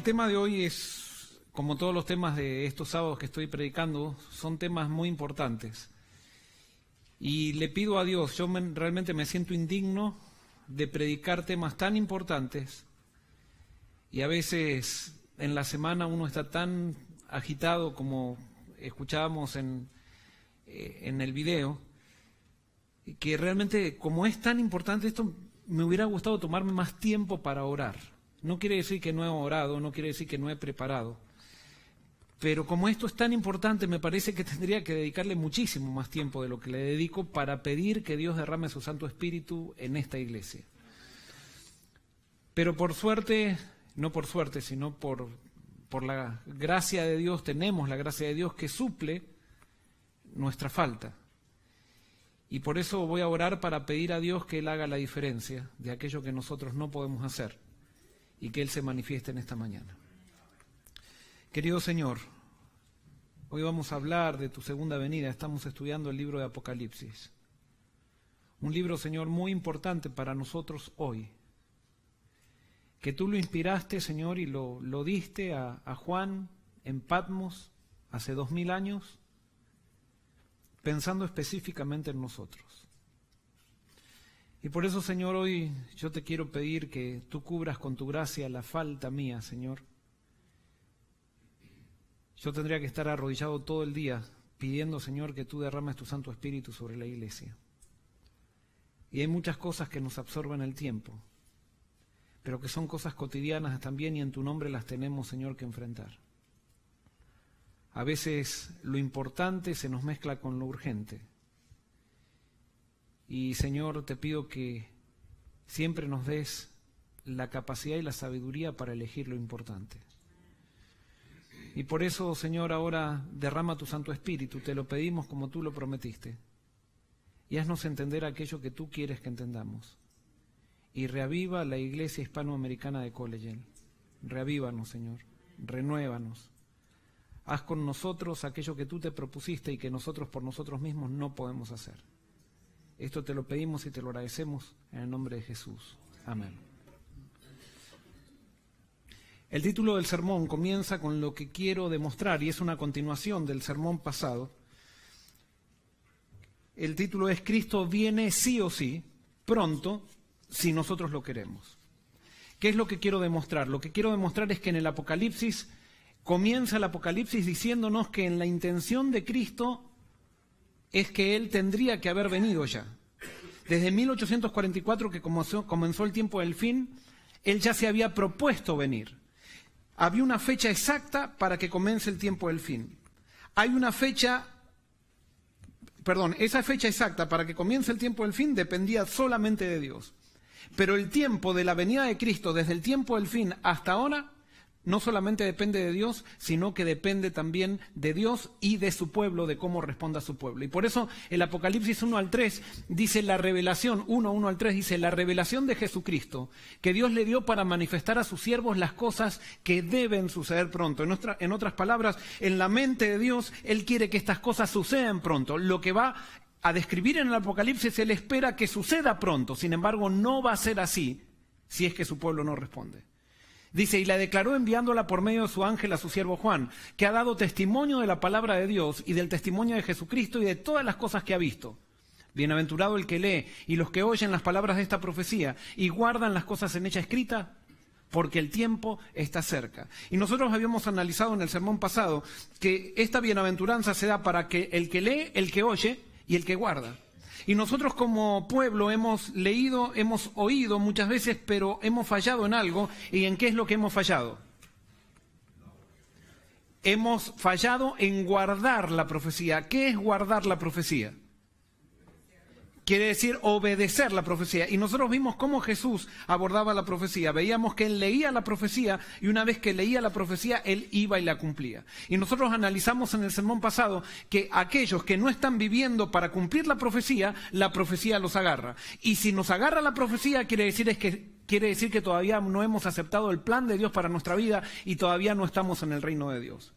tema de hoy es, como todos los temas de estos sábados que estoy predicando, son temas muy importantes. Y le pido a Dios, realmente me siento indigno de predicar temas tan importantes, y a veces en la semana uno está tan agitado como escuchábamos en el video, que realmente como es tan importante esto, me hubiera gustado tomarme más tiempo para orar. No quiere decir que no he orado, no quiere decir que no he preparado, pero como esto es tan importante, me parece que tendría que dedicarle muchísimo más tiempo de lo que le dedico para pedir que Dios derrame su Santo Espíritu en esta iglesia. Pero por suerte, no por suerte, sino por la gracia de Dios, tenemos la gracia de Dios que suple nuestra falta. Y por eso voy a orar para pedir a Dios que Él haga la diferencia de aquello que nosotros no podemos hacer y que Él se manifieste en esta mañana. Querido Señor, hoy vamos a hablar de tu segunda venida. Estamos estudiando el libro de Apocalipsis. Un libro, Señor, muy importante para nosotros hoy. Que tú lo inspiraste, Señor, y lo diste a Juan en Patmos hace 2000 años, pensando específicamente en nosotros. Y por eso, Señor, hoy yo te quiero pedir que tú cubras con tu gracia la falta mía, Señor. Yo tendría que estar arrodillado todo el día pidiendo, Señor, que tú derrames tu Santo Espíritu sobre la iglesia. Y hay muchas cosas que nos absorben el tiempo, pero que son cosas cotidianas también, y en tu nombre las tenemos, Señor, que enfrentar. A veces lo importante se nos mezcla con lo urgente. Y, Señor, te pido que siempre nos des la capacidad y la sabiduría para elegir lo importante. Y por eso, Señor, ahora derrama tu Santo Espíritu, te lo pedimos como tú lo prometiste. Y haznos entender aquello que tú quieres que entendamos. Y reaviva la iglesia hispanoamericana de Collegiale. Reavívanos, Señor, renuévanos. Haz con nosotros aquello que tú te propusiste y que nosotros por nosotros mismos no podemos hacer. Esto te lo pedimos y te lo agradecemos en el nombre de Jesús. Amén. El título del sermón comienza con lo que quiero demostrar y es una continuación del sermón pasado. El título es Cristo viene sí o sí, pronto, si nosotros lo queremos. ¿Qué es lo que quiero demostrar? Lo que quiero demostrar es que en el Apocalipsis, comienza el Apocalipsis diciéndonos que en la intención de Cristo es que Él tendría que haber venido ya. Desde 1844, que comenzó el tiempo del fin, Él ya se había propuesto venir. Había una fecha exacta para que comience el tiempo del fin. Esa fecha exacta para que comience el tiempo del fin dependía solamente de Dios. Pero el tiempo de la venida de Cristo, desde el tiempo del fin hasta ahora, no solamente depende de Dios, sino que depende también de Dios y de su pueblo, de cómo responda su pueblo. Y por eso el Apocalipsis 1 al 3 dice la revelación, 1 al 3 dice la revelación de Jesucristo, que Dios le dio para manifestar a sus siervos las cosas que deben suceder pronto. En otras palabras, en la mente de Dios, Él quiere que estas cosas sucedan pronto. Lo que va a describir en el Apocalipsis, Él espera que suceda pronto. Sin embargo, no va a ser así si es que su pueblo no responde. Dice, y la declaró enviándola por medio de su ángel a su siervo Juan, que ha dado testimonio de la palabra de Dios y del testimonio de Jesucristo y de todas las cosas que ha visto. Bienaventurado el que lee y los que oyen las palabras de esta profecía y guardan las cosas en ella escritas, porque el tiempo está cerca. Y nosotros habíamos analizado en el sermón pasado que esta bienaventuranza se da para que el que lee, el que oye y el que guarda. Y nosotros como pueblo hemos leído, hemos oído muchas veces, pero hemos fallado en algo. ¿Y en qué es lo que hemos fallado? Hemos fallado en guardar la profecía. ¿Qué es guardar la profecía? Quiere decir obedecer la profecía. Y nosotros vimos cómo Jesús abordaba la profecía. Veíamos que Él leía la profecía y una vez que leía la profecía, Él iba y la cumplía. Y nosotros analizamos en el sermón pasado que aquellos que no están viviendo para cumplir la profecía los agarra. Y si nos agarra la profecía, quiere decir que todavía no hemos aceptado el plan de Dios para nuestra vida y todavía no estamos en el reino de Dios.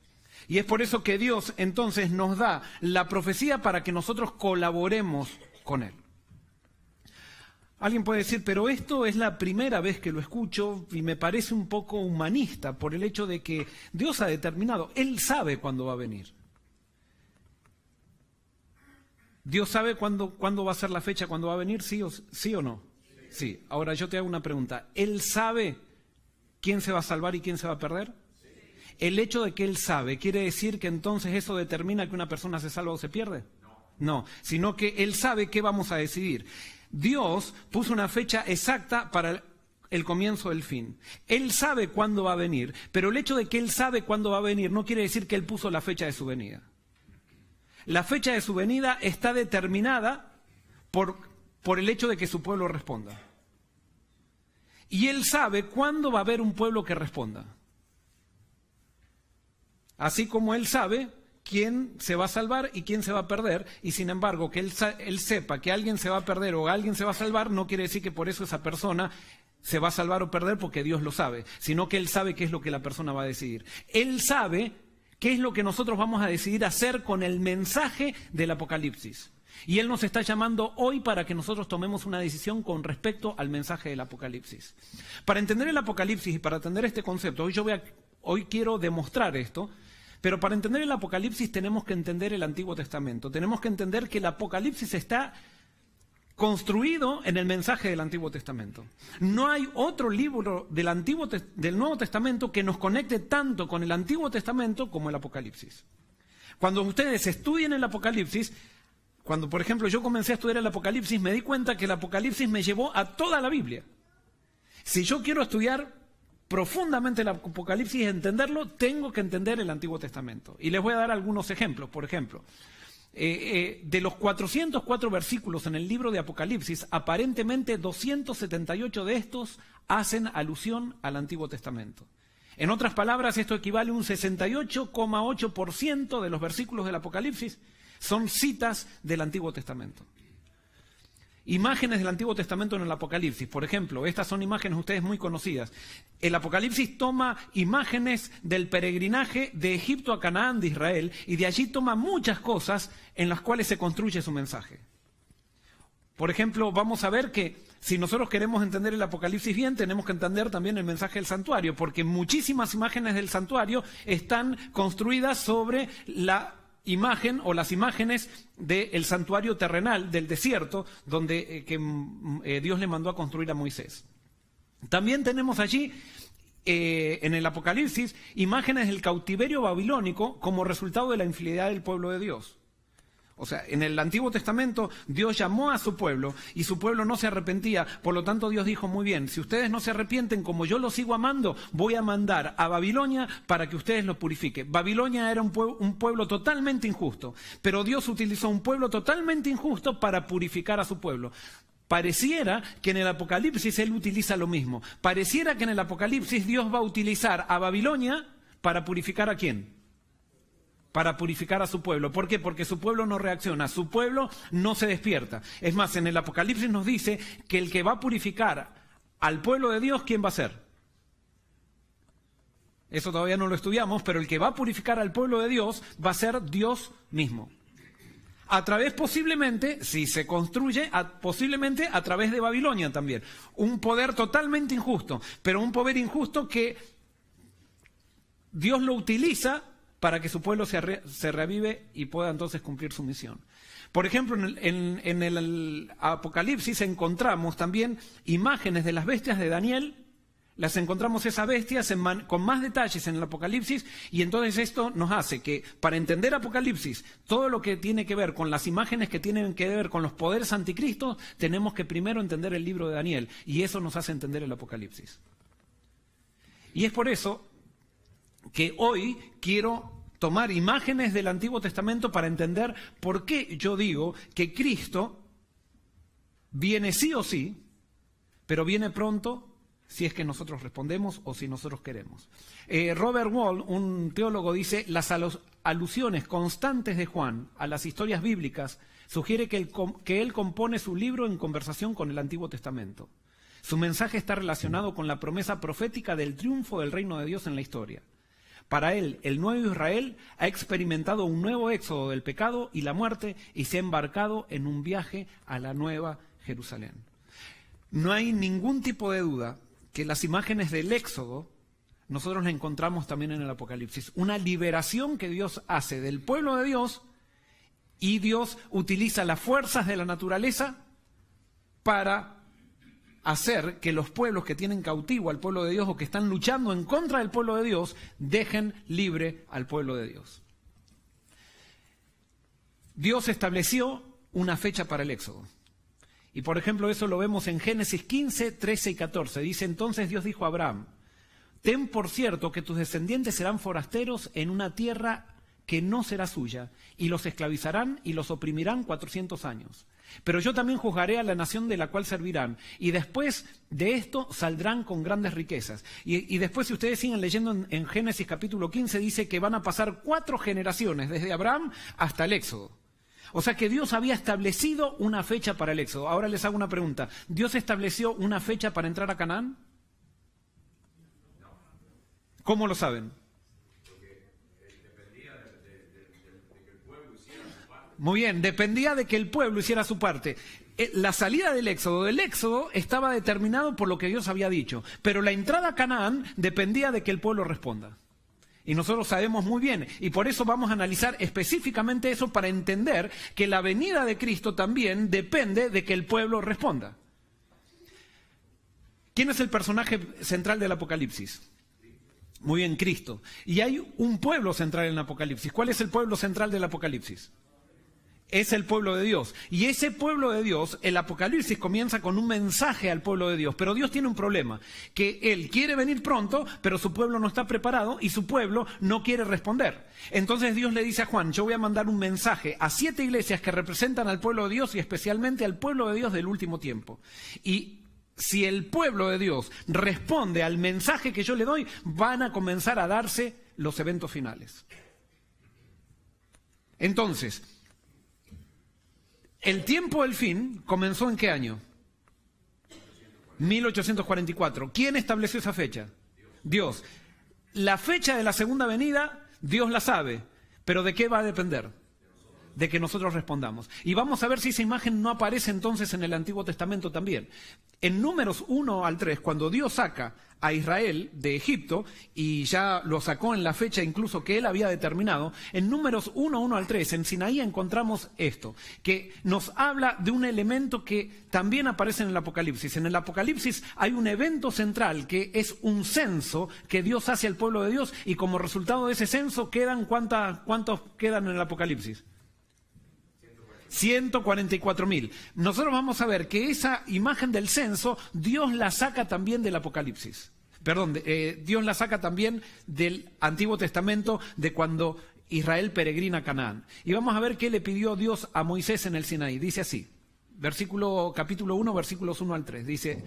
Y es por eso que Dios entonces nos da la profecía para que nosotros colaboremos con Él. Alguien puede decir, pero esto es la primera vez que lo escucho y me parece un poco humanista por el hecho de que Dios ha determinado, Él sabe cuándo va a venir. ¿Dios sabe cuándo va a ser la fecha, cuándo va a venir? ¿Sí o no? Sí. Ahora yo te hago una pregunta. ¿Él sabe quién se va a salvar y quién se va a perder? Sí. ¿El hecho de que Él sabe quiere decir que entonces eso determina que una persona se salva o se pierde? No, sino que Él sabe qué vamos a decidir. Dios puso una fecha exacta para el comienzo del fin. Él sabe cuándo va a venir, pero el hecho de que Él sabe cuándo va a venir no quiere decir que Él puso la fecha de su venida. La fecha de su venida está determinada por el hecho de que su pueblo responda. Y Él sabe cuándo va a haber un pueblo que responda. Así como Él sabe quién se va a salvar y quién se va a perder, y sin embargo que él sepa que alguien se va a perder o alguien se va a salvar, no quiere decir que por eso esa persona se va a salvar o perder porque Dios lo sabe, sino que Él sabe qué es lo que la persona va a decidir. Él sabe qué es lo que nosotros vamos a decidir hacer con el mensaje del Apocalipsis. Y Él nos está llamando hoy para que nosotros tomemos una decisión con respecto al mensaje del Apocalipsis. Para entender el Apocalipsis y para entender este concepto, hoy quiero demostrar esto, pero para entender el Apocalipsis tenemos que entender el Antiguo Testamento. Tenemos que entender que el Apocalipsis está construido en el mensaje del Antiguo Testamento. No hay otro libro del Nuevo Testamento que nos conecte tanto con el Antiguo Testamento como el Apocalipsis. Cuando ustedes estudien el Apocalipsis, cuando por ejemplo yo comencé a estudiar el Apocalipsis, me di cuenta que el Apocalipsis me llevó a toda la Biblia. Si yo quiero estudiar profundamente el Apocalipsis y entenderlo, tengo que entender el Antiguo Testamento. Y les voy a dar algunos ejemplos. Por ejemplo, de los 404 versículos en el libro de Apocalipsis, aparentemente 278 de estos hacen alusión al Antiguo Testamento. En otras palabras, esto equivale a un 68,8% de los versículos del Apocalipsis son citas del Antiguo Testamento. Imágenes del Antiguo Testamento en el Apocalipsis. Por ejemplo, estas son imágenes ustedes muy conocidas. El Apocalipsis toma imágenes del peregrinaje de Egipto a Canaán de Israel y de allí toma muchas cosas en las cuales se construye su mensaje. Por ejemplo, vamos a ver que si nosotros queremos entender el Apocalipsis bien, tenemos que entender también el mensaje del santuario, porque muchísimas imágenes del santuario están construidas sobre la imagen o las imágenes del santuario terrenal, del desierto, donde Dios le mandó a construir a Moisés. También tenemos allí, en el Apocalipsis, imágenes del cautiverio babilónico como resultado de la infidelidad del pueblo de Dios. O sea, en el Antiguo Testamento Dios llamó a su pueblo y su pueblo no se arrepentía. Por lo tanto, Dios dijo, muy bien, si ustedes no se arrepienten como yo los sigo amando, voy a mandar a Babilonia para que ustedes los purifiquen. Babilonia era un pueblo totalmente injusto, pero Dios utilizó un pueblo totalmente injusto para purificar a su pueblo. Pareciera que en el Apocalipsis Él utiliza lo mismo. Pareciera que en el Apocalipsis Dios va a utilizar a Babilonia para purificar ¿a quién? Para purificar a su pueblo. ¿Por qué? Porque su pueblo no reacciona, su pueblo no se despierta. Es más, en el Apocalipsis nos dice que el que va a purificar al pueblo de Dios, ¿quién va a ser? Eso todavía no lo estudiamos, pero el que va a purificar al pueblo de Dios va a ser Dios mismo. A través posiblemente, si se construye, posiblemente a través de Babilonia también. Un poder totalmente injusto, pero un poder injusto que Dios lo utiliza para que su pueblo se reavive y pueda entonces cumplir su misión. Por ejemplo, en el Apocalipsis encontramos también imágenes de las bestias de Daniel. Las encontramos esas bestias con más detalles en el Apocalipsis, y entonces esto nos hace que para entender Apocalipsis, todo lo que tiene que ver con las imágenes que tienen que ver con los poderes anticristos, tenemos que primero entender el libro de Daniel, y eso nos hace entender el Apocalipsis. Y es por eso que hoy quiero tomar imágenes del Antiguo Testamento para entender por qué yo digo que Cristo viene sí o sí, pero viene pronto si es que nosotros respondemos o si nosotros queremos. Robert Wall, un teólogo, dice: las alusiones constantes de Juan a las historias bíblicas sugiere que él compone su libro en conversación con el Antiguo Testamento. Su mensaje está relacionado con la promesa profética del triunfo del reino de Dios en la historia. Para él, el nuevo Israel ha experimentado un nuevo éxodo del pecado y la muerte y se ha embarcado en un viaje a la nueva Jerusalén. No hay ningún tipo de duda que las imágenes del Éxodo nosotros las encontramos también en el Apocalipsis. Una liberación que Dios hace del pueblo de Dios, y Dios utiliza las fuerzas de la naturaleza para hacer que los pueblos que tienen cautivo al pueblo de Dios o que están luchando en contra del pueblo de Dios, dejen libre al pueblo de Dios. Dios estableció una fecha para el Éxodo. Y por ejemplo eso lo vemos en Génesis 15, 13 y 14. Dice: entonces Dios dijo a Abraham: ten por cierto que tus descendientes serán forasteros en una tierra que no será suya, y los esclavizarán y los oprimirán 400 años. Pero yo también juzgaré a la nación de la cual servirán, y después de esto saldrán con grandes riquezas. Y después, si ustedes siguen leyendo en Génesis capítulo 15, dice que van a pasar 4 generaciones, desde Abraham hasta el Éxodo. O sea que Dios había establecido una fecha para el Éxodo. Ahora les hago una pregunta. ¿Dios estableció una fecha para entrar a Canaán? ¿Cómo lo saben? Muy bien, dependía de que el pueblo hiciera su parte. La salida del Éxodo estaba determinado por lo que Dios había dicho, pero la entrada a Canaán dependía de que el pueblo responda. Y nosotros sabemos muy bien, y por eso vamos a analizar específicamente eso para entender que la venida de Cristo también depende de que el pueblo responda. ¿Quién es el personaje central del Apocalipsis? Muy bien, Cristo. Y hay un pueblo central en el Apocalipsis. ¿Cuál es el pueblo central del Apocalipsis? Es el pueblo de Dios. Y ese pueblo de Dios, el Apocalipsis comienza con un mensaje al pueblo de Dios. Pero Dios tiene un problema, que Él quiere venir pronto, pero su pueblo no está preparado y su pueblo no quiere responder. Entonces Dios le dice a Juan: yo voy a mandar un mensaje a 7 iglesias que representan al pueblo de Dios y especialmente al pueblo de Dios del último tiempo. Y si el pueblo de Dios responde al mensaje que yo le doy, van a comenzar a darse los eventos finales. Entonces, el tiempo del fin comenzó ¿en qué año? 1844. ¿Quién estableció esa fecha? Dios. La fecha de la segunda venida, Dios la sabe, pero ¿de qué va a depender? De que nosotros respondamos. Y vamos a ver si esa imagen no aparece entonces en el Antiguo Testamento también. En Números 1 al 3, cuando Dios saca a Israel de Egipto, y ya lo sacó en la fecha incluso que él había determinado, en Números 1 al 3, en Sinaí encontramos esto, que nos habla de un elemento que también aparece en el Apocalipsis. En el Apocalipsis hay un evento central que es un censo que Dios hace al pueblo de Dios, y como resultado de ese censo quedan, ¿cuántos quedan en el Apocalipsis? 144.000. Nosotros vamos a ver que esa imagen del censo, Dios la saca también del Apocalipsis. Perdón, Dios la saca también del Antiguo Testamento, de cuando Israel peregrina a Canaán. Y vamos a ver qué le pidió Dios a Moisés en el Sinaí. Dice así, capítulo 1, versículos 1 al 3. Dice,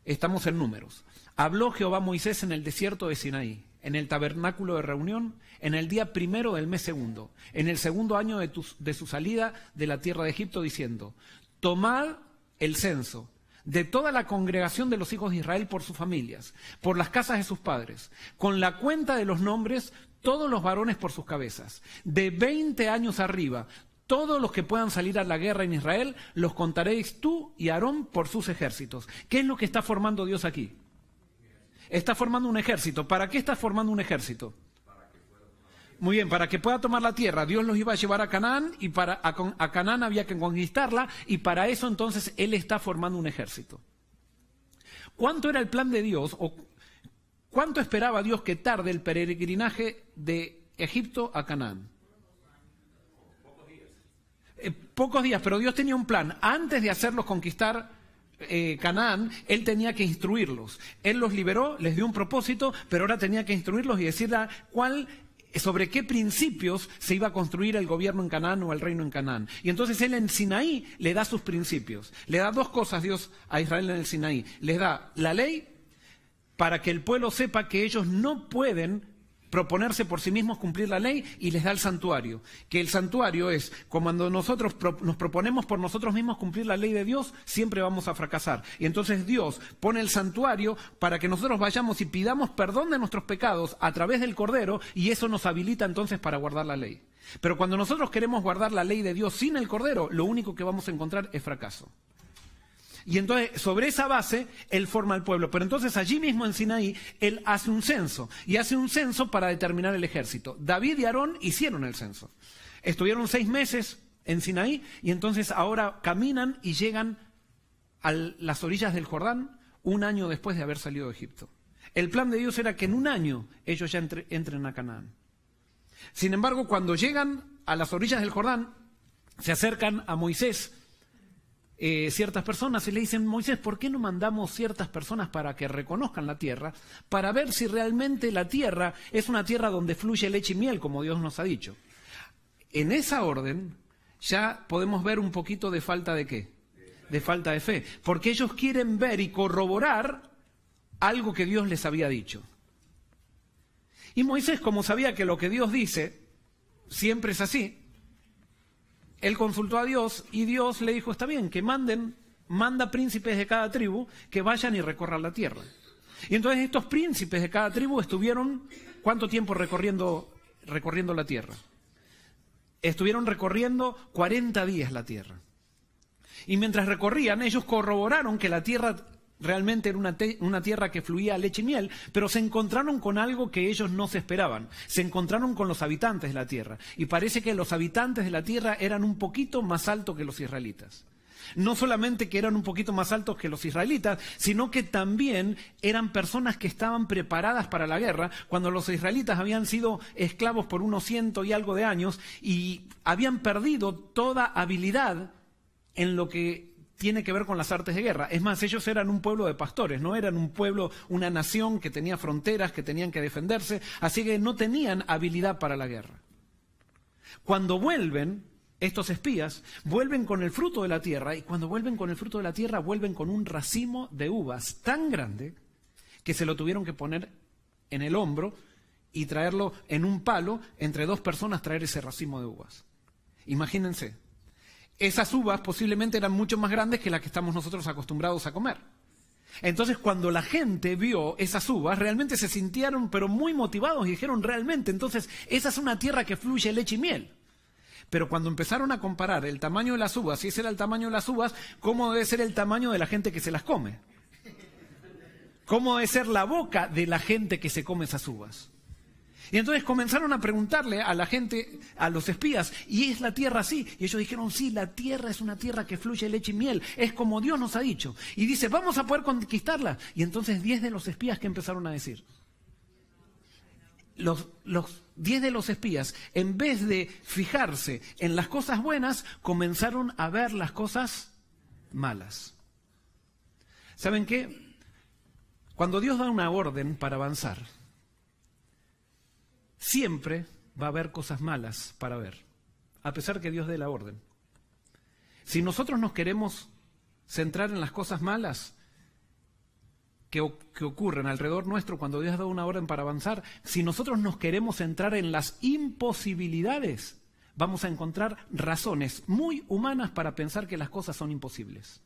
estamos en Números. Habló Jehová a Moisés en el desierto de Sinaí, en el tabernáculo de reunión, en el día 1 del mes 2, en el 2º año de su salida de la tierra de Egipto, diciendo: tomad el censo de toda la congregación de los hijos de Israel por sus familias, por las casas de sus padres, con la cuenta de los nombres, todos los varones por sus cabezas, de 20 años arriba, todos los que puedan salir a la guerra en Israel, los contaréis tú y Aarón por sus ejércitos. ¿Qué es lo que está formando Dios aquí? Está formando un ejército. ¿Para qué está formando un ejército? Muy bien, para que pueda tomar la tierra. Dios los iba a llevar a Canaán, y a Canaán había que conquistarla, y para eso entonces Él está formando un ejército. ¿Cuánto era el plan de Dios, o cuánto esperaba Dios que tarde el peregrinaje de Egipto a Canaán? Pocos días, pero Dios tenía un plan. Antes de hacerlos conquistar Canaán, Él tenía que instruirlos. Él los liberó, les dio un propósito, pero ahora tenía que instruirlos y decirle sobre qué principios se iba a construir el gobierno en Canaán o el reino en Canaán. Y entonces Él en Sinaí le da sus principios. Le da 2 cosas Dios a Israel en el Sinaí. Les da la ley para que el pueblo sepa que ellos no pueden proponerse por sí mismos cumplir la ley, y les da el santuario, que el santuario es cuando nosotros nos proponemos por nosotros mismos cumplir la ley de Dios, siempre vamos a fracasar. Y entonces Dios pone el santuario para que nosotros vayamos y pidamos perdón de nuestros pecados a través del Cordero, y eso nos habilita entonces para guardar la ley. Pero cuando nosotros queremos guardar la ley de Dios sin el Cordero, lo único que vamos a encontrar es fracaso. Y entonces, sobre esa base, él forma el pueblo. Pero entonces, allí mismo en Sinaí, él hace un censo. Y hace un censo para determinar el ejército. David y Aarón hicieron el censo. Estuvieron 6 meses en Sinaí y entonces ahora caminan y llegan a las orillas del Jordán 1 año después de haber salido de Egipto. El plan de Dios era que en 1 año ellos ya entren a Canaán. Sin embargo, cuando llegan a las orillas del Jordán, se acercan a Moisés ciertas personas y le dicen: Moisés, ¿por qué no mandamos ciertas personas para que reconozcan la tierra, para ver si realmente la tierra es una tierra donde fluye leche y miel, como Dios nos ha dicho? En esa orden ya podemos ver un poquito de falta de ¿qué? De falta de fe, porque ellos quieren ver y corroborar algo que Dios les había dicho. Y Moisés, como sabía que lo que Dios dice siempre es así, él consultó a Dios y Dios le dijo: está bien, que manda príncipes de cada tribu que vayan y recorran la tierra. Y entonces estos príncipes de cada tribu estuvieron, ¿cuánto tiempo recorriendo la tierra? Estuvieron recorriendo 40 días la tierra. Y mientras recorrían, ellos corroboraron que la tierra realmente era una tierra que fluía leche y miel, pero se encontraron con algo que ellos no se esperaban. Se encontraron con los habitantes de la tierra. Y parece que los habitantes de la tierra eran un poquito más altos que los israelitas. No solamente que eran un poquito más altos que los israelitas, sino que también eran personas que estaban preparadas para la guerra, cuando los israelitas habían sido esclavos por unos 100 y algo de años y habían perdido toda habilidad en lo que tiene que ver con las artes de guerra. Es más, ellos eran un pueblo de pastores, no eran un pueblo, una nación que tenía fronteras, que tenían que defenderse, así que no tenían habilidad para la guerra. Cuando vuelven, estos espías vuelven con el fruto de la tierra, y cuando vuelven con el fruto de la tierra, vuelven con un racimo de uvas tan grande que se lo tuvieron que poner en el hombro y traerlo en un palo, entre 2 personas traer ese racimo de uvas. Imagínense. Esas uvas posiblemente eran mucho más grandes que las que estamos nosotros acostumbrados a comer. Entonces, cuando la gente vio esas uvas, realmente se sintieron pero muy motivados y dijeron: realmente, entonces, esa es una tierra que fluye leche y miel. Pero cuando empezaron a comparar el tamaño de las uvas, si ese era el tamaño de las uvas, ¿cómo debe ser el tamaño de la gente que se las come? ¿Cómo debe ser la boca de la gente que se come esas uvas? Y entonces comenzaron a preguntarle a la gente, a los espías: ¿y es la tierra así? Y ellos dijeron: sí, la tierra es una tierra que fluye leche y miel, es como Dios nos ha dicho. Y dice: vamos a poder conquistarla. Y entonces 10 de los espías, ¿qué empezaron a decir? Los 10 de los espías, en vez de fijarse en las cosas buenas, comenzaron a ver las cosas malas. ¿Saben qué? Cuando Dios da una orden para avanzar, siempre va a haber cosas malas para ver, a pesar que Dios dé la orden. Si nosotros nos queremos centrar en las cosas malas que ocurren alrededor nuestro cuando Dios da una orden para avanzar, si nosotros nos queremos centrar en las imposibilidades, vamos a encontrar razones muy humanas para pensar que las cosas son imposibles.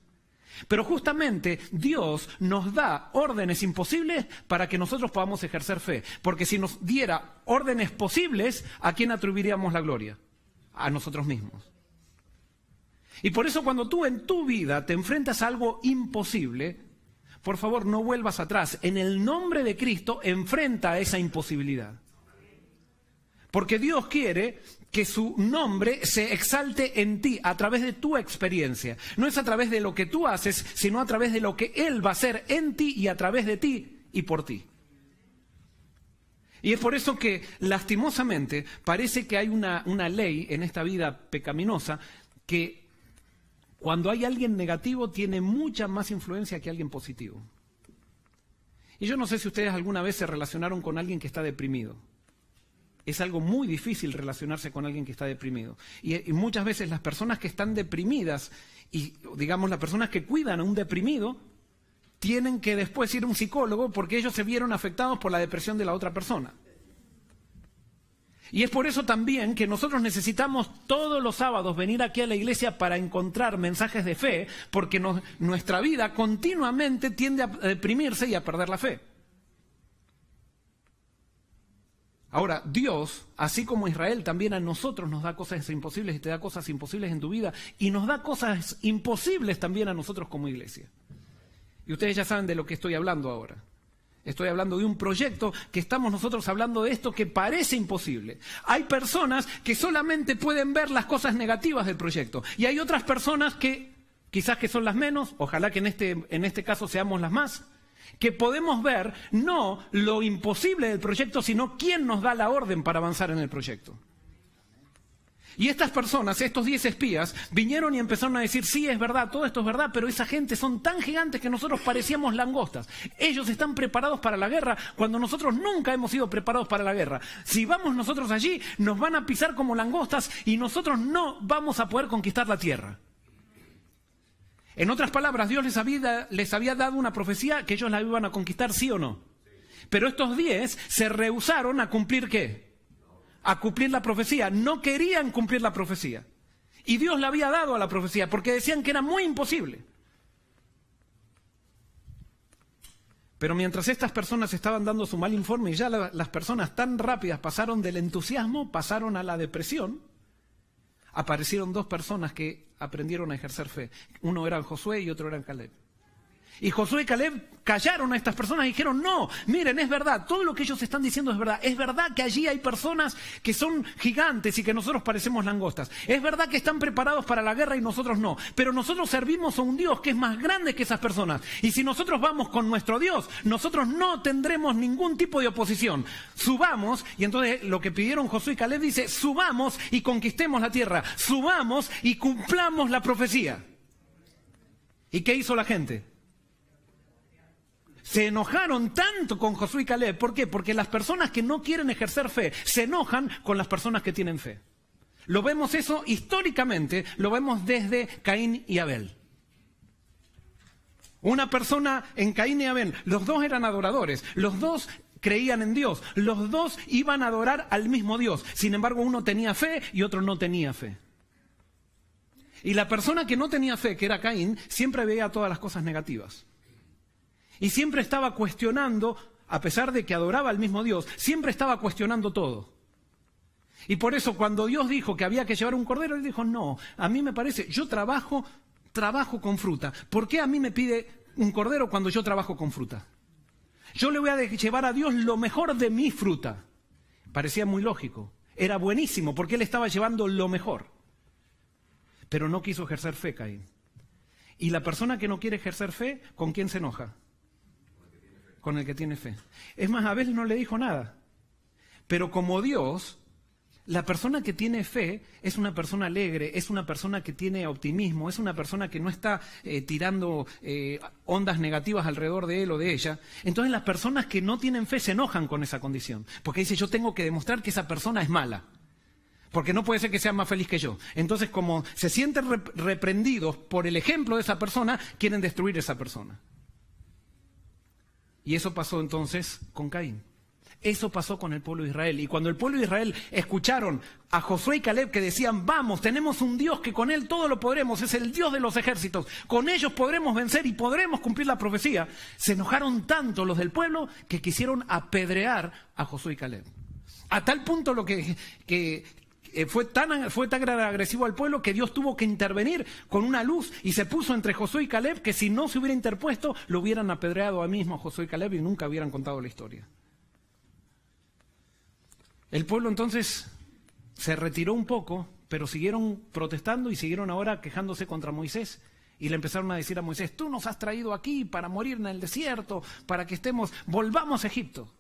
Pero justamente Dios nos da órdenes imposibles para que nosotros podamos ejercer fe. Porque si nos diera órdenes posibles, ¿a quién atribuiríamos la gloria? A nosotros mismos. Y por eso cuando tú en tu vida te enfrentas a algo imposible, por favor no vuelvas atrás. En el nombre de Cristo, enfrenta esa imposibilidad. Porque Dios quiere que su nombre se exalte en ti a través de tu experiencia. No es a través de lo que tú haces, sino a través de lo que Él va a hacer en ti y a través de ti y por ti. Y es por eso que, lastimosamente, parece que hay una ley en esta vida pecaminosa que cuando hay alguien negativo tiene mucha más influencia que alguien positivo. Y yo no sé si ustedes alguna vez se relacionaron con alguien que está deprimido. Es algo muy difícil relacionarse con alguien que está deprimido. Y muchas veces las personas que están deprimidas y, digamos, las personas que cuidan a un deprimido tienen que después ir a un psicólogo porque ellos se vieron afectados por la depresión de la otra persona. Y es por eso también que nosotros necesitamos todos los sábados venir aquí a la iglesia para encontrar mensajes de fe, porque nuestra vida continuamente tiende a deprimirse y a perder la fe. Ahora, Dios, así como Israel, también a nosotros nos da cosas imposibles y te da cosas imposibles en tu vida y nos da cosas imposibles también a nosotros como iglesia. Y ustedes ya saben de lo que estoy hablando ahora. Estoy hablando de un proyecto que estamos nosotros hablando de esto que parece imposible. Hay personas que solamente pueden ver las cosas negativas del proyecto y hay otras personas que, quizás que son las menos, ojalá que en este caso seamos las más, que podemos ver no lo imposible del proyecto, sino quién nos da la orden para avanzar en el proyecto. Y estas personas, estos 10 espías, vinieron y empezaron a decir, sí, es verdad, todo esto es verdad, pero esa gente son tan gigantes que nosotros parecíamos langostas. Ellos están preparados para la guerra cuando nosotros nunca hemos sido preparados para la guerra. Si vamos nosotros allí, nos van a pisar como langostas y nosotros no vamos a poder conquistar la tierra. En otras palabras, Dios les había dado una profecía que ellos la iban a conquistar, sí o no. Pero estos 10 se rehusaron a cumplir ¿qué? A cumplir la profecía. No querían cumplir la profecía. Y Dios le había dado a la profecía porque decían que era muy imposible. Pero mientras estas personas estaban dando su mal informe y ya las personas tan rápidas pasaron del entusiasmo, pasaron a la depresión, aparecieron 2 personas que aprendieron a ejercer fe. Uno era Josué y otro era Caleb. Y Josué y Caleb callaron a estas personas y dijeron, no, miren, es verdad, todo lo que ellos están diciendo es verdad que allí hay personas que son gigantes y que nosotros parecemos langostas. Es verdad que están preparados para la guerra y nosotros no, pero nosotros servimos a un Dios que es más grande que esas personas. Y si nosotros vamos con nuestro Dios, nosotros no tendremos ningún tipo de oposición. Subamos, y entonces lo que pidieron Josué y Caleb dice, subamos y conquistemos la tierra, subamos y cumplamos la profecía. ¿Y qué hizo la gente? Se enojaron tanto con Josué y Caleb. ¿Por qué? Porque las personas que no quieren ejercer fe se enojan con las personas que tienen fe. Lo vemos eso históricamente, lo vemos desde Caín y Abel. Una persona en Caín y Abel, los 2 eran adoradores, los 2 creían en Dios, los 2 iban a adorar al mismo Dios. Sin embargo, uno tenía fe y otro no tenía fe. Y la persona que no tenía fe, que era Caín, siempre veía todas las cosas negativas. Y siempre estaba cuestionando, a pesar de que adoraba al mismo Dios, siempre estaba cuestionando todo. Y por eso cuando Dios dijo que había que llevar un cordero, él dijo, no, a mí me parece, yo trabajo con fruta. ¿Por qué a mí me pide un cordero cuando yo trabajo con fruta? Yo le voy a llevar a Dios lo mejor de mi fruta. Parecía muy lógico. Era buenísimo porque él estaba llevando lo mejor. Pero no quiso ejercer fe, Caín. Y la persona que no quiere ejercer fe, ¿con quién se enoja? Con el que tiene fe. Es más, Abel no le dijo nada. Pero como Dios, la persona que tiene fe es una persona alegre, es una persona que tiene optimismo, es una persona que no está tirando ondas negativas alrededor de él o de ella. Entonces las personas que no tienen fe se enojan con esa condición. Porque dice, yo tengo que demostrar que esa persona es mala. Porque no puede ser que sea más feliz que yo. Entonces, como se sienten reprendidos por el ejemplo de esa persona, quieren destruir a esa persona. Y eso pasó entonces con Caín. Eso pasó con el pueblo de Israel. Y cuando el pueblo de Israel escucharon a Josué y Caleb que decían, vamos, tenemos un Dios que con él todo lo podremos, es el Dios de los ejércitos, con ellos podremos vencer y podremos cumplir la profecía, se enojaron tanto los del pueblo que quisieron apedrear a Josué y Caleb. A tal punto fue tan agresivo al pueblo que Dios tuvo que intervenir con una luz y se puso entre Josué y Caleb que si no se hubiera interpuesto lo hubieran apedreado a mismo Josué y Caleb y nunca hubieran contado la historia. El pueblo entonces se retiró un poco, pero siguieron protestando y siguieron ahora quejándose contra Moisés. Y le empezaron a decir a Moisés, tú nos has traído aquí para morir en el desierto, para que volvamos a Egipto.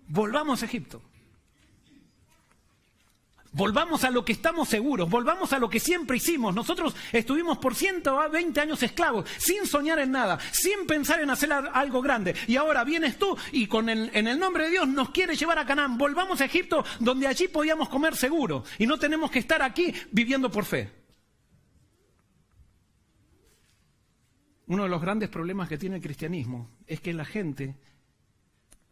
Volvamos a Egipto. Volvamos a lo que estamos seguros, volvamos a lo que siempre hicimos. Nosotros estuvimos por 120 años esclavos, sin soñar en nada, sin pensar en hacer algo grande. Y ahora vienes tú y en el nombre de Dios nos quieres llevar a Canaán. Volvamos a Egipto, donde allí podíamos comer seguro. Y no tenemos que estar aquí viviendo por fe. Uno de los grandes problemas que tiene el cristianismo es que la gente,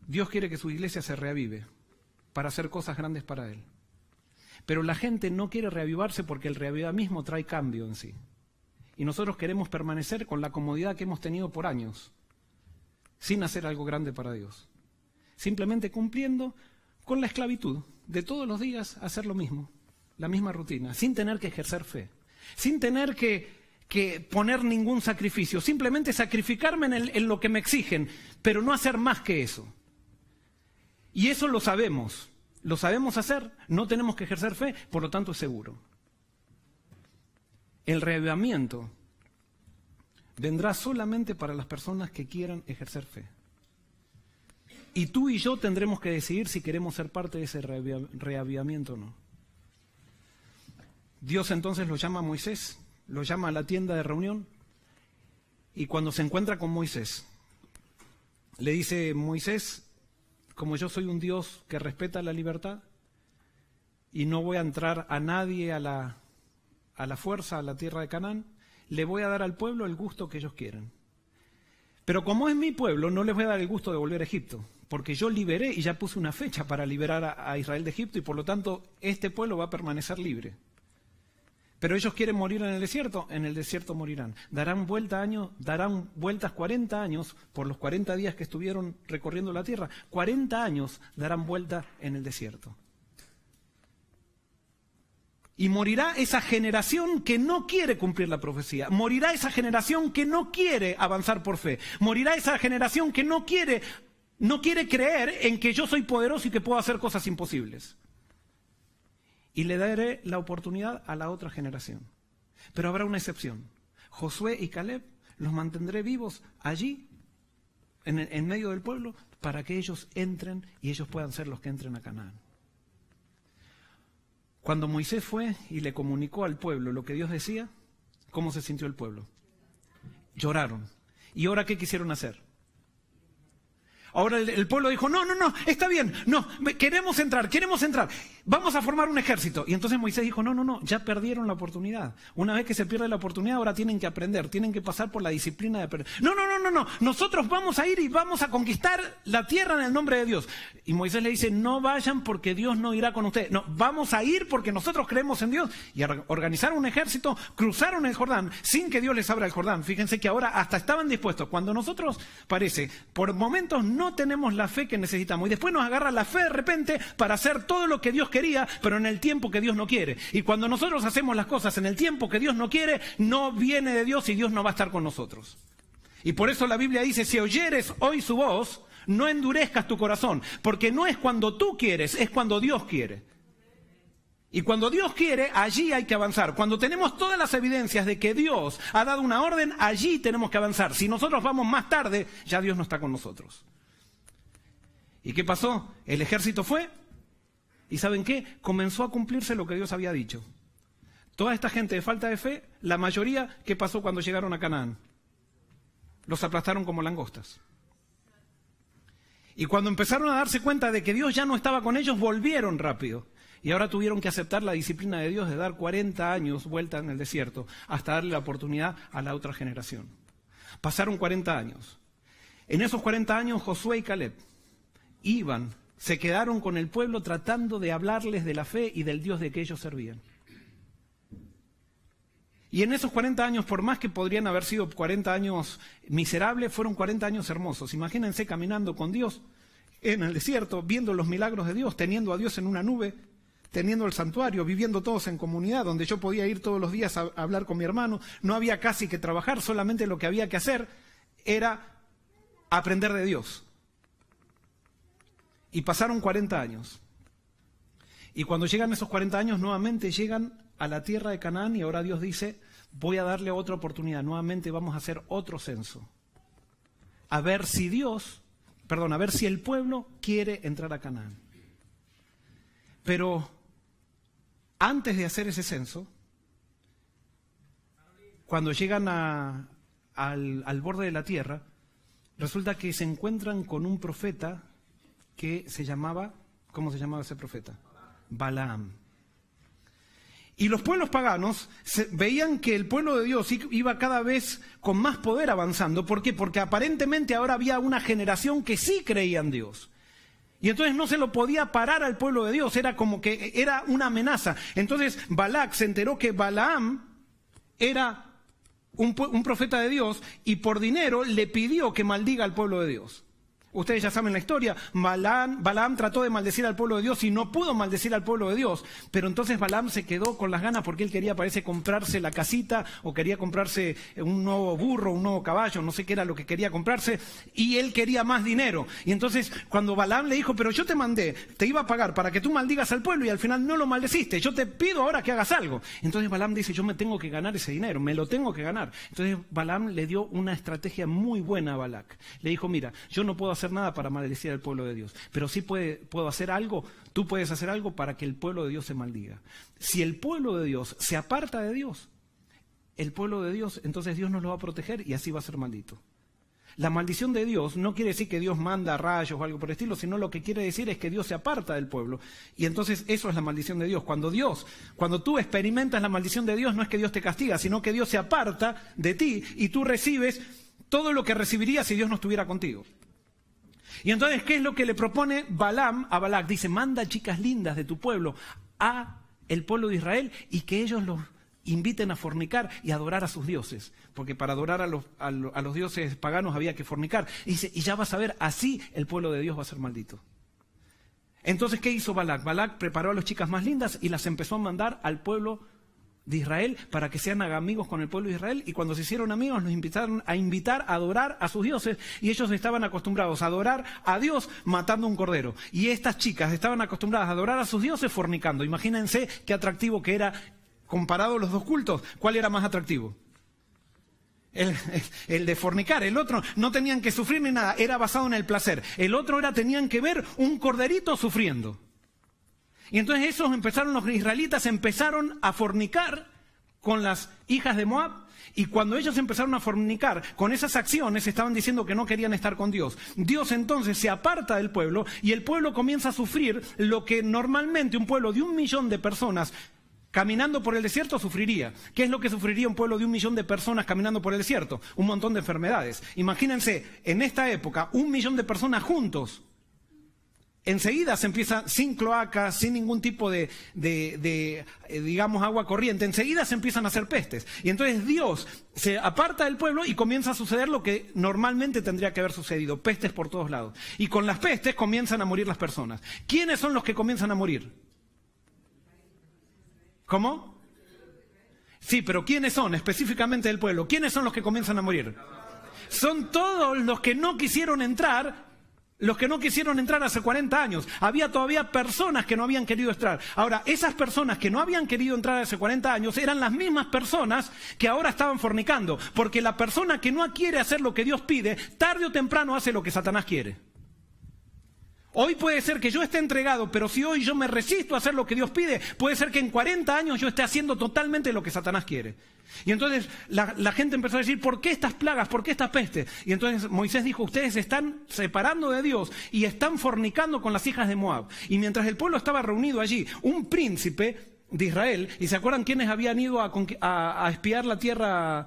Dios quiere que su iglesia se reavive para hacer cosas grandes para Él. Pero la gente no quiere reavivarse porque el reavivamismo trae cambio en sí. Y nosotros queremos permanecer con la comodidad que hemos tenido por años, sin hacer algo grande para Dios. Simplemente cumpliendo con la esclavitud, de todos los días hacer lo mismo, la misma rutina, sin tener que ejercer fe, sin tener que poner ningún sacrificio, simplemente sacrificarme en lo que me exigen, pero no hacer más que eso. Y eso lo sabemos hacer, no tenemos que ejercer fe, por lo tanto es seguro. El reavivamiento vendrá solamente para las personas que quieran ejercer fe. Y tú y yo tendremos que decidir si queremos ser parte de ese reavivamiento o no. Dios entonces lo llama a Moisés, lo llama a la tienda de reunión, y cuando se encuentra con Moisés, le dice: Moisés, como yo soy un Dios que respeta la libertad, y no voy a entrar a nadie a la fuerza a la tierra de Canaán, le voy a dar al pueblo el gusto que ellos quieren. Pero como es mi pueblo, no les voy a dar el gusto de volver a Egipto, porque yo liberé y ya puse una fecha para liberar a Israel de Egipto, y por lo tanto este pueblo va a permanecer libre. Pero ellos quieren morir en el desierto morirán. Darán vueltas 40 años por los 40 días que estuvieron recorriendo la tierra. 40 años darán vuelta en el desierto. Y morirá esa generación que no quiere cumplir la profecía. Morirá esa generación que no quiere avanzar por fe. Morirá esa generación que no quiere creer en que yo soy poderoso y que puedo hacer cosas imposibles. Y le daré la oportunidad a la otra generación. Pero habrá una excepción. Josué y Caleb los mantendré vivos allí, en medio del pueblo, para que ellos entren y ellos puedan ser los que entren a Canaán. Cuando Moisés fue y le comunicó al pueblo lo que Dios decía, ¿cómo se sintió el pueblo? Lloraron. ¿Y ahora qué quisieron hacer? Ahora el pueblo dijo: no, está bien, no, queremos entrar, vamos a formar un ejército. Y entonces Moisés dijo: no, ya perdieron la oportunidad. Una vez que se pierde la oportunidad, ahora tienen que aprender, tienen que pasar por la disciplina de aprender. No, nosotros vamos a ir y vamos a conquistar la tierra en el nombre de Dios. Y Moisés le dice: no vayan porque Dios no irá con ustedes. No, vamos a ir porque nosotros creemos en Dios. Y organizaron un ejército, cruzaron el Jordán sin que Dios les abra el Jordán. Fíjense que ahora hasta estaban dispuestos. Cuando nosotros, parece, por momentos no tenemos la fe que necesitamos, y después nos agarra la fe de repente para hacer todo lo que Dios quería, pero en el tiempo que Dios no quiere. Y cuando nosotros hacemos las cosas en el tiempo que Dios no quiere, no viene de Dios y Dios no va a estar con nosotros. Y por eso la Biblia dice: si oyeres hoy su voz, no endurezcas tu corazón, porque no es cuando tú quieres, es cuando Dios quiere. Y cuando Dios quiere, allí hay que avanzar. Cuando tenemos todas las evidencias de que Dios ha dado una orden, allí tenemos que avanzar. Si nosotros vamos más tarde, ya Dios no está con nosotros. ¿Y qué pasó? El ejército fue, y ¿saben qué? Comenzó a cumplirse lo que Dios había dicho. Toda esta gente de falta de fe, la mayoría, ¿qué pasó cuando llegaron a Canaán? Los aplastaron como langostas. Y cuando empezaron a darse cuenta de que Dios ya no estaba con ellos, volvieron rápido. Y ahora tuvieron que aceptar la disciplina de Dios de dar 40 años vuelta en el desierto, hasta darle la oportunidad a la otra generación. Pasaron 40 años. En esos 40 años, Josué y Caleb se quedaron con el pueblo tratando de hablarles de la fe y del Dios de que ellos servían. Y en esos 40 años, por más que podrían haber sido 40 años miserables, fueron 40 años hermosos. Imagínense caminando con Dios en el desierto, viendo los milagros de Dios, teniendo a Dios en una nube, teniendo el santuario, viviendo todos en comunidad, donde yo podía ir todos los días a hablar con mi hermano. No había casi que trabajar, solamente lo que había que hacer era aprender de Dios. Y pasaron 40 años. Y cuando llegan esos 40 años, nuevamente llegan a la tierra de Canaán, y ahora Dios dice: voy a darle otra oportunidad, nuevamente vamos a hacer otro censo. A ver si el pueblo quiere entrar a Canaán. Pero antes de hacer ese censo, cuando llegan al borde de la tierra, resulta que se encuentran con un profeta que se llamaba, ¿cómo se llamaba ese profeta? Balaam. Y los pueblos paganos veían que el pueblo de Dios iba cada vez con más poder avanzando. ¿Por qué? Porque aparentemente ahora había una generación que sí creía en Dios. Y entonces no se lo podía parar al pueblo de Dios, era como que era una amenaza. Entonces Balac se enteró que Balaam era un profeta de Dios, y por dinero le pidió que maldiga al pueblo de Dios. Ustedes ya saben la historia. Balaam trató de maldecir al pueblo de Dios y no pudo maldecir al pueblo de Dios. Pero entonces Balaam se quedó con las ganas porque él quería, parece, comprarse la casita o quería comprarse un nuevo burro, un nuevo caballo, no sé qué era lo que quería comprarse. Y él quería más dinero. Y entonces cuando Balaam le dijo, pero yo te mandé, te iba a pagar para que tú maldigas al pueblo y al final no lo maldeciste. Yo te pido ahora que hagas algo. Entonces Balaam dice, yo me tengo que ganar ese dinero, me lo tengo que ganar. Entonces Balaam le dio una estrategia muy buena a Balac. Le dijo, mira, yo no puedo hacer nada para maldecir al pueblo de Dios, pero sí puedo hacer algo, tú puedes hacer algo para que el pueblo de Dios se maldiga. Si el pueblo de Dios se aparta de Dios, el pueblo de Dios, entonces Dios nos lo va a proteger y así va a ser maldito. La maldición de Dios no quiere decir que Dios manda rayos o algo por el estilo, sino lo que quiere decir es que Dios se aparta del pueblo. Y entonces eso es la maldición de Dios. Cuando tú experimentas la maldición de Dios, no es que Dios te castiga, sino que Dios se aparta de ti y tú recibes todo lo que recibirías si Dios no estuviera contigo. Y entonces, ¿qué es lo que le propone Balaam a Balac? Dice, manda chicas lindas de tu pueblo a el pueblo de Israel y que ellos los inviten a fornicar y a adorar a sus dioses. Porque para adorar a los dioses paganos había que fornicar. Y dice, y ya vas a ver, así el pueblo de Dios va a ser maldito. Entonces, ¿qué hizo Balac? Balac preparó a las chicas más lindas y las empezó a mandar al pueblo de Israel para que sean amigos con el pueblo de Israel, y cuando se hicieron amigos los invitaron a invitar a adorar a sus dioses, y ellos estaban acostumbrados a adorar a Dios matando un cordero, y estas chicas estaban acostumbradas a adorar a sus dioses fornicando. Imagínense qué atractivo que era comparado los dos cultos. ¿Cuál era más atractivo? El de fornicar. El otro no tenían que sufrir ni nada, era basado en el placer. El otro tenían que ver un corderito sufriendo. Y entonces los israelitas empezaron a fornicar con las hijas de Moab, y cuando ellos empezaron a fornicar con esas acciones, estaban diciendo que no querían estar con Dios. Dios entonces se aparta del pueblo y el pueblo comienza a sufrir lo que normalmente un pueblo de 1 millón de personas caminando por el desierto sufriría. ¿Qué es lo que sufriría un pueblo de 1 millón de personas caminando por el desierto? Un montón de enfermedades. Imagínense, en esta época, 1 millón de personas juntos. Enseguida se empieza sin cloacas, sin ningún tipo de digamos, agua corriente. Enseguida se empiezan a hacer pestes. Y entonces Dios se aparta del pueblo y comienza a suceder lo que normalmente tendría que haber sucedido. Pestes por todos lados. Y con las pestes comienzan a morir las personas. ¿Quiénes son los que comienzan a morir? ¿Cómo? Sí, pero ¿quiénes son específicamente del pueblo? ¿Quiénes son los que comienzan a morir? Son todos los que no quisieron entrar. Los que no quisieron entrar hace 40 años. Había todavía personas que no habían querido entrar. Ahora, esas personas que no habían querido entrar hace 40 años eran las mismas personas que ahora estaban fornicando. Porque la persona que no quiere hacer lo que Dios pide, tarde o temprano hace lo que Satanás quiere. Hoy puede ser que yo esté entregado, pero si hoy yo me resisto a hacer lo que Dios pide, puede ser que en 40 años yo esté haciendo totalmente lo que Satanás quiere. Y entonces la gente empezó a decir, ¿por qué estas plagas? ¿Por qué esta peste? Y entonces Moisés dijo, ustedes se están separando de Dios y están fornicando con las hijas de Moab. Y mientras el pueblo estaba reunido allí, un príncipe de Israel, ¿y se acuerdan quiénes habían ido a espiar la tierra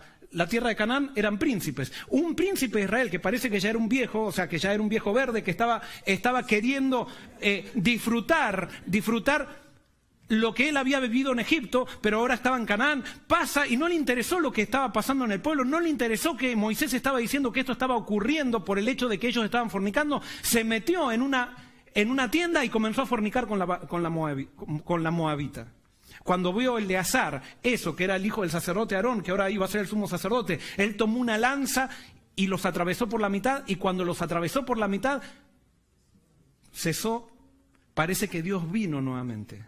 de Canaán? Eran príncipes. Un príncipe de Israel que parece que ya era un viejo, o sea, que ya era un viejo verde, que estaba queriendo disfrutar lo que él había vivido en Egipto, pero ahora estaba en Canaán, pasa y no le interesó lo que estaba pasando en el pueblo, no le interesó que Moisés estaba diciendo que esto estaba ocurriendo por el hecho de que ellos estaban fornicando, se metió en una tienda y comenzó a fornicar con la moabita. Cuando vio Eleazar, eso que era el hijo del sacerdote Aarón, que ahora iba a ser el sumo sacerdote, él tomó una lanza y los atravesó por la mitad, y cuando los atravesó por la mitad, cesó, parece que Dios vino nuevamente.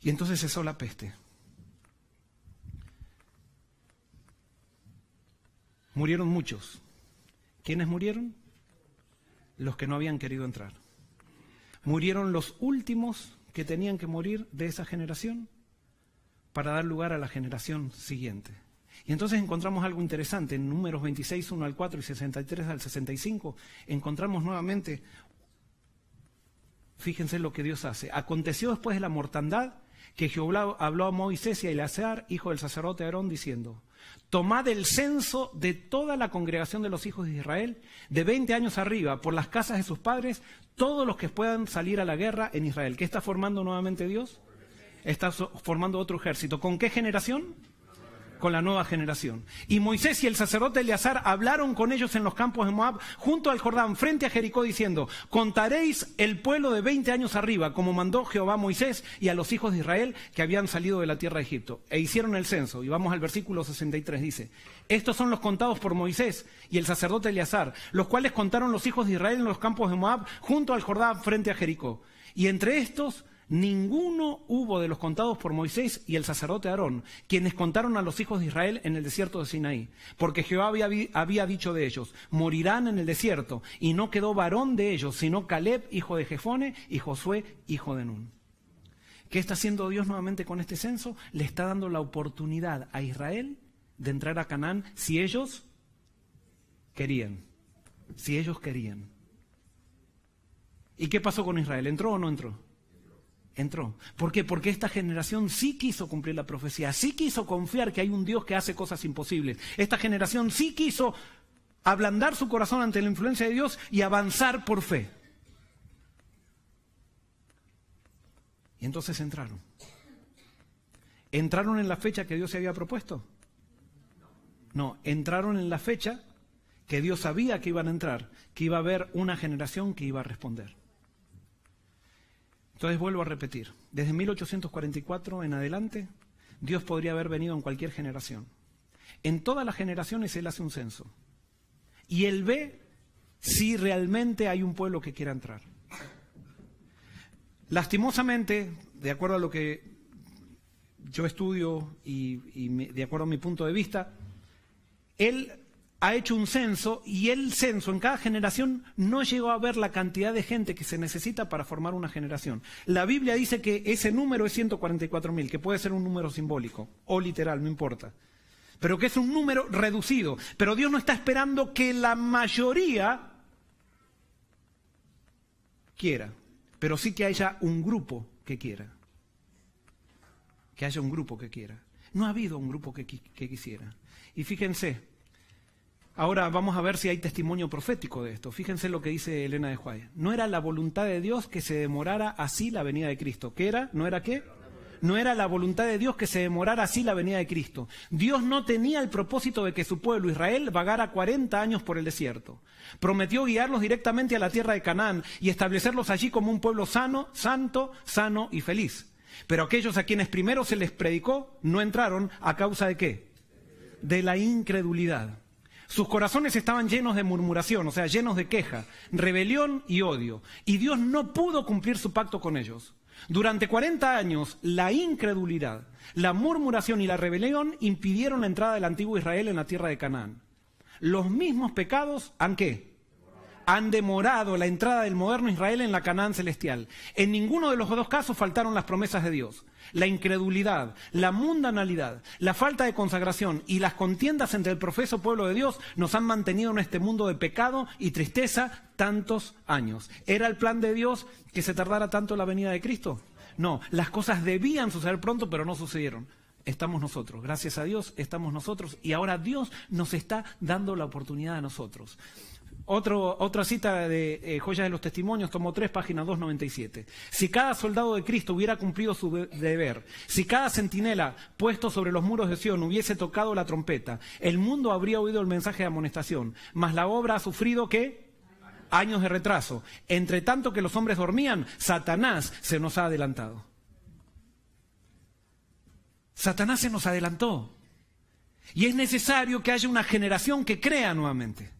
Y entonces cesó la peste. Murieron muchos. ¿Quiénes murieron? Los que no habían querido entrar. Murieron los últimos que tenían que morir de esa generación para dar lugar a la generación siguiente. Y entonces encontramos algo interesante. En Números 26, 1 al 4 y 63 al 65, encontramos nuevamente, fíjense lo que Dios hace. Aconteció después de la mortandad que Jehová habló a Moisés y a Eleazar, hijo del sacerdote Aarón, diciendo: tomad el censo de toda la congregación de los hijos de Israel, de 20 años arriba, por las casas de sus padres, todos los que puedan salir a la guerra en Israel. ¿Qué está formando nuevamente Dios? Está formando otro ejército. ¿Con qué generación? con la nueva generación. Y Moisés y el sacerdote Eleazar hablaron con ellos en los campos de Moab, junto al Jordán, frente a Jericó, diciendo: contaréis el pueblo de 20 años arriba, como mandó Jehová a Moisés y a los hijos de Israel que habían salido de la tierra de Egipto. E hicieron el censo. Y vamos al versículo 63, dice: estos son los contados por Moisés y el sacerdote Eleazar, los cuales contaron los hijos de Israel en los campos de Moab, junto al Jordán, frente a Jericó. Y entre estos ninguno hubo de los contados por Moisés y el sacerdote Aarón, quienes contaron a los hijos de Israel en el desierto de Sinaí, porque Jehová había dicho de ellos: morirán en el desierto, y no quedó varón de ellos, sino Caleb, hijo de Jefone, y Josué, hijo de Nun. ¿Qué está haciendo Dios nuevamente con este censo? Le está dando la oportunidad a Israel de entrar a Canaán si ellos querían. Si ellos querían. ¿Y qué pasó con Israel? ¿Entró o no entró? Entró. ¿Por qué? Porque esta generación sí quiso cumplir la profecía, sí quiso confiar que hay un Dios que hace cosas imposibles. Esta generación sí quiso ablandar su corazón ante la influencia de Dios y avanzar por fe. Y entonces entraron. ¿Entraron en la fecha que Dios se había propuesto? No, entraron en la fecha que Dios sabía que iban a entrar, que iba a haber una generación que iba a responder. Entonces vuelvo a repetir, desde 1844 en adelante, Dios podría haber venido en cualquier generación. En todas las generaciones Él hace un censo. Y Él ve si realmente hay un pueblo que quiera entrar. Lastimosamente, de acuerdo a lo que yo estudio y de acuerdo a mi punto de vista, Él ha hecho un censo y el censo en cada generación no llegó a ver la cantidad de gente que se necesita para formar una generación. La Biblia dice que ese número es 144.000, que puede ser un número simbólico o literal, no importa. Pero que es un número reducido. Pero Dios no está esperando que la mayoría quiera, pero sí que haya un grupo que quiera. Que haya un grupo que quiera. No ha habido un grupo que quisiera. Y fíjense, ahora vamos a ver si hay testimonio profético de esto. Fíjense lo que dice Elena de White. No era la voluntad de Dios que se demorara así la venida de Cristo. ¿Qué era? ¿No era qué? No era la voluntad de Dios que se demorara así la venida de Cristo. Dios no tenía el propósito de que su pueblo Israel vagara 40 años por el desierto. Prometió guiarlos directamente a la tierra de Canaán y establecerlos allí como un pueblo sano, santo, sano y feliz. Pero aquellos a quienes primero se les predicó no entraron. ¿A causa de qué? De la incredulidad. Sus corazones estaban llenos de murmuración, o sea, llenos de queja, rebelión y odio. Y Dios no pudo cumplir su pacto con ellos. Durante 40 años, la incredulidad, la murmuración y la rebelión impidieron la entrada del antiguo Israel en la tierra de Canaán. Los mismos pecados, ¿han qué? Han demorado la entrada del moderno Israel en la Canaán celestial. En ninguno de los dos casos faltaron las promesas de Dios. La incredulidad, la mundanalidad, la falta de consagración y las contiendas entre el profeso pueblo de Dios nos han mantenido en este mundo de pecado y tristeza tantos años. ¿Era el plan de Dios que se tardara tanto la venida de Cristo? No, las cosas debían suceder pronto, pero no sucedieron. Estamos nosotros, gracias a Dios estamos nosotros, y ahora Dios nos está dando la oportunidad a nosotros. Otra cita de Joyas de los Testimonios, tomo 3, página 297. Si cada soldado de Cristo hubiera cumplido su deber, si cada centinela puesto sobre los muros de Sion hubiese tocado la trompeta, el mundo habría oído el mensaje de amonestación, mas la obra ha sufrido, ¿qué? Años de retraso. Entre tanto que los hombres dormían, Satanás se nos ha adelantado. Satanás se nos adelantó. Y es necesario que haya una generación que crea nuevamente.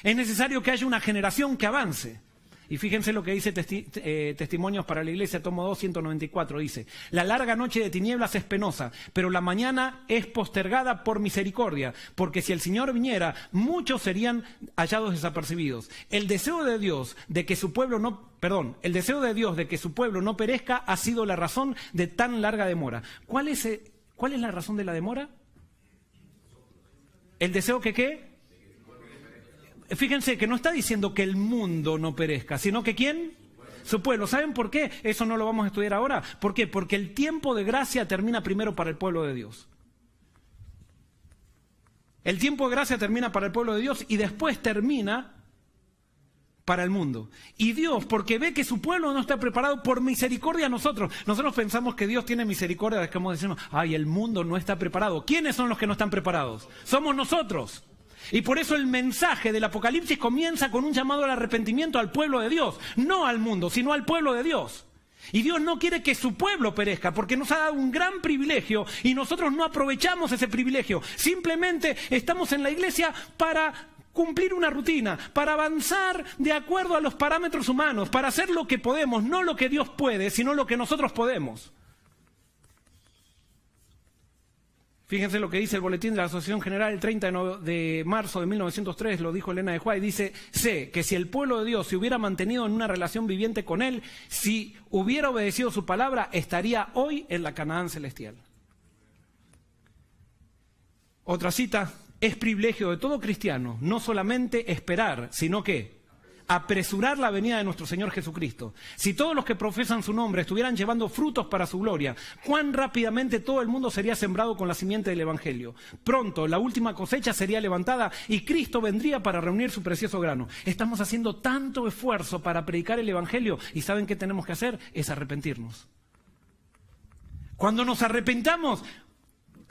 Es necesario que haya una generación que avance. Y fíjense lo que dice Testimonios para la Iglesia, tomo 2, 194, dice: la larga noche de tinieblas es penosa, pero la mañana es postergada por misericordia, porque si el Señor viniera, muchos serían hallados desapercibidos. El deseo de Dios de que su pueblo no perezca ha sido la razón de tan larga demora. ¿Cuál es la razón de la demora? El deseo que ¿qué? Fíjense que no está diciendo que el mundo no perezca, sino que ¿quién? Su pueblo. ¿Saben por qué? Eso no lo vamos a estudiar ahora. ¿Por qué? Porque el tiempo de gracia termina primero para el pueblo de Dios. El tiempo de gracia termina para el pueblo de Dios y después termina para el mundo. Y Dios, porque ve que su pueblo no está preparado, por misericordia a nosotros. Nosotros pensamos que Dios tiene misericordia, de que como decimos, ay, el mundo no está preparado. ¿Quiénes son los que no están preparados? Somos nosotros. Y por eso el mensaje del Apocalipsis comienza con un llamado al arrepentimiento al pueblo de Dios. No al mundo, sino al pueblo de Dios. Y Dios no quiere que su pueblo perezca, porque nos ha dado un gran privilegio y nosotros no aprovechamos ese privilegio. Simplemente estamos en la iglesia para cumplir una rutina, para avanzar de acuerdo a los parámetros humanos, para hacer lo que podemos, no lo que Dios puede, sino lo que nosotros podemos. Fíjense lo que dice el boletín de la Asociación General el 30 de marzo de 1903, lo dijo Elena de White, dice, sé que si el pueblo de Dios se hubiera mantenido en una relación viviente con Él, si hubiera obedecido su palabra, estaría hoy en la Canaán celestial. Otra cita, es privilegio de todo cristiano no solamente esperar, sino que apresurar la venida de nuestro Señor Jesucristo. Si todos los que profesan su nombre estuvieran llevando frutos para su gloria, cuán rápidamente todo el mundo sería sembrado con la simiente del Evangelio. Pronto la última cosecha sería levantada y Cristo vendría para reunir su precioso grano. Estamos haciendo tanto esfuerzo para predicar el Evangelio y ¿saben qué tenemos que hacer? Es arrepentirnos. Cuando nos arrepentamos,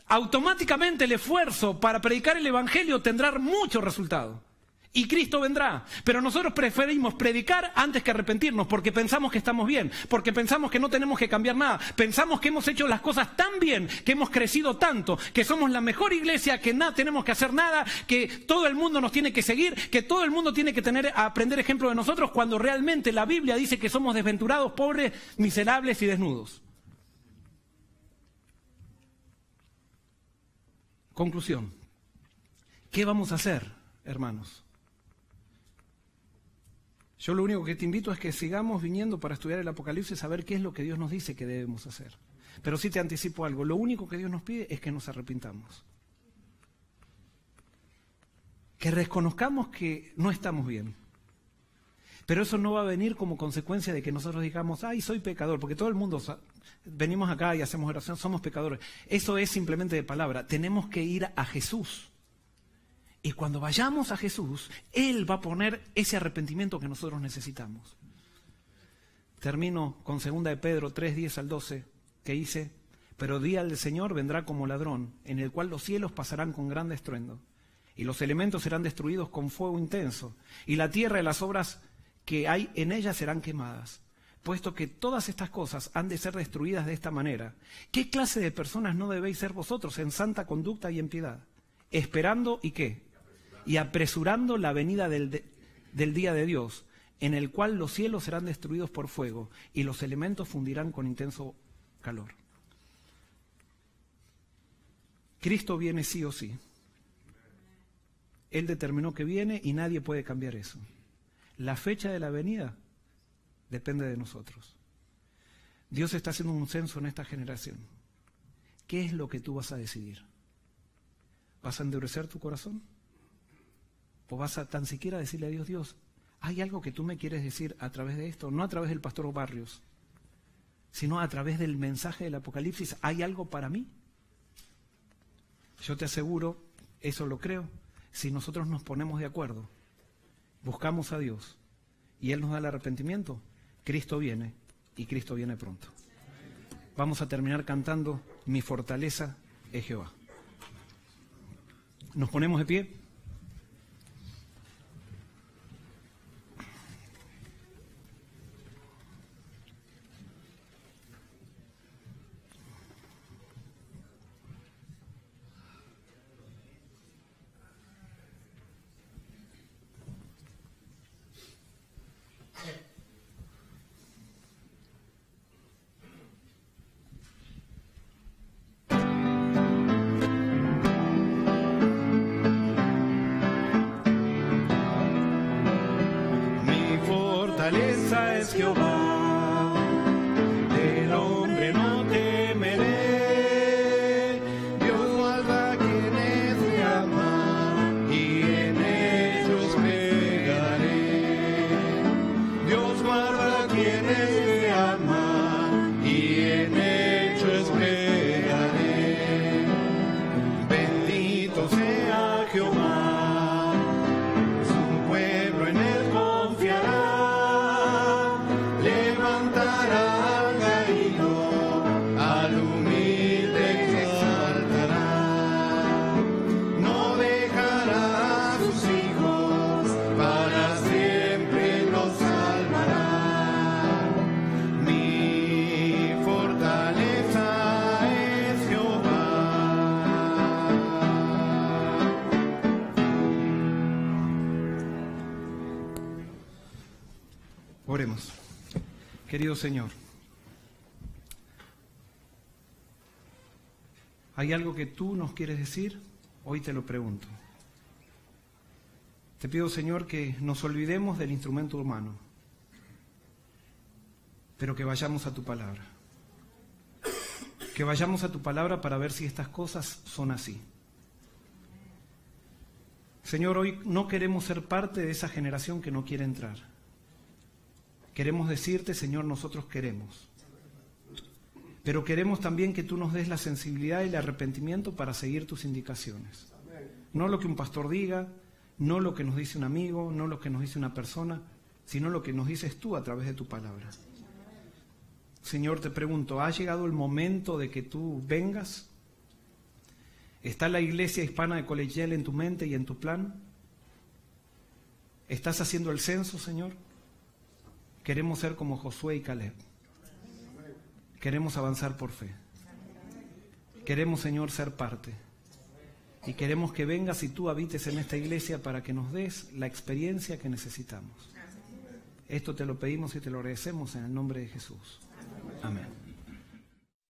automáticamente el esfuerzo para predicar el Evangelio tendrá mucho resultado. Y Cristo vendrá. Pero nosotros preferimos predicar antes que arrepentirnos, porque pensamos que estamos bien, porque pensamos que no tenemos que cambiar nada, pensamos que hemos hecho las cosas tan bien, que hemos crecido tanto, que somos la mejor iglesia, que nada tenemos que hacer nada, que todo el mundo nos tiene que seguir, que todo el mundo tiene que aprender ejemplo de nosotros, cuando realmente la Biblia dice que somos desventurados, pobres, miserables y desnudos. Conclusión. ¿Qué vamos a hacer, hermanos? Yo lo único que te invito es que sigamos viniendo para estudiar el Apocalipsis, a ver qué es lo que Dios nos dice que debemos hacer. Pero sí te anticipo algo, lo único que Dios nos pide es que nos arrepintamos. Que reconozcamos que no estamos bien. Pero eso no va a venir como consecuencia de que nosotros digamos, ay, soy pecador, porque todo el mundo venimos acá y hacemos oración, somos pecadores. Eso es simplemente de palabra. Tenemos que ir a Jesús. Y cuando vayamos a Jesús, Él va a poner ese arrepentimiento que nosotros necesitamos. Termino con 2 de Pedro 3, 10 al 12, que dice, pero día del Señor vendrá como ladrón, en el cual los cielos pasarán con gran estruendo, y los elementos serán destruidos con fuego intenso, y la tierra y las obras que hay en ella serán quemadas. Puesto que todas estas cosas han de ser destruidas de esta manera, ¿qué clase de personas no debéis ser vosotros en santa conducta y en piedad? Esperando, ¿y qué? Y apresurando la venida del día de Dios, en el cual los cielos serán destruidos por fuego y los elementos fundirán con intenso calor. Cristo viene sí o sí. Él determinó que viene y nadie puede cambiar eso. La fecha de la venida depende de nosotros. Dios está haciendo un censo en esta generación. ¿Qué es lo que tú vas a decidir? ¿Vas a endurecer tu corazón? ¿O vas a tan siquiera decirle a Dios, Dios, hay algo que tú me quieres decir a través de esto? No a través del pastor Barrios, sino a través del mensaje del Apocalipsis. ¿Hay algo para mí? Yo te aseguro, eso lo creo, si nosotros nos ponemos de acuerdo, buscamos a Dios y Él nos da el arrepentimiento, Cristo viene y Cristo viene pronto. Vamos a terminar cantando Mi fortaleza es Jehová. Nos ponemos de pie. Fortaleza es Jehová, del hombre no temeré. Dios guarda a quienes le aman y en ellos pegaré. Dios guarda a quienes le aman y en ellos pegaré. Bendito sea Jehová, su pueblo en él confiará. Querido Señor, ¿hay algo que tú nos quieres decir? Hoy te lo pregunto. Te pido, Señor, que nos olvidemos del instrumento humano, pero que vayamos a tu palabra. Que vayamos a tu palabra para ver si estas cosas son así. Señor, hoy no queremos ser parte de esa generación que no quiere entrar. Queremos decirte, Señor, nosotros queremos. Pero queremos también que tú nos des la sensibilidad y el arrepentimiento para seguir tus indicaciones. No lo que un pastor diga, no lo que nos dice un amigo, no lo que nos dice una persona, sino lo que nos dices tú a través de tu palabra. Señor, te pregunto, ¿ha llegado el momento de que tú vengas? ¿Está la iglesia hispana de Colegial en tu mente y en tu plan? ¿Estás haciendo el censo, Señor? Queremos ser como Josué y Caleb. Queremos avanzar por fe. Queremos, Señor, ser parte. Y queremos que vengas y tú habites en esta iglesia para que nos des la experiencia que necesitamos. Esto te lo pedimos y te lo agradecemos en el nombre de Jesús. Amén.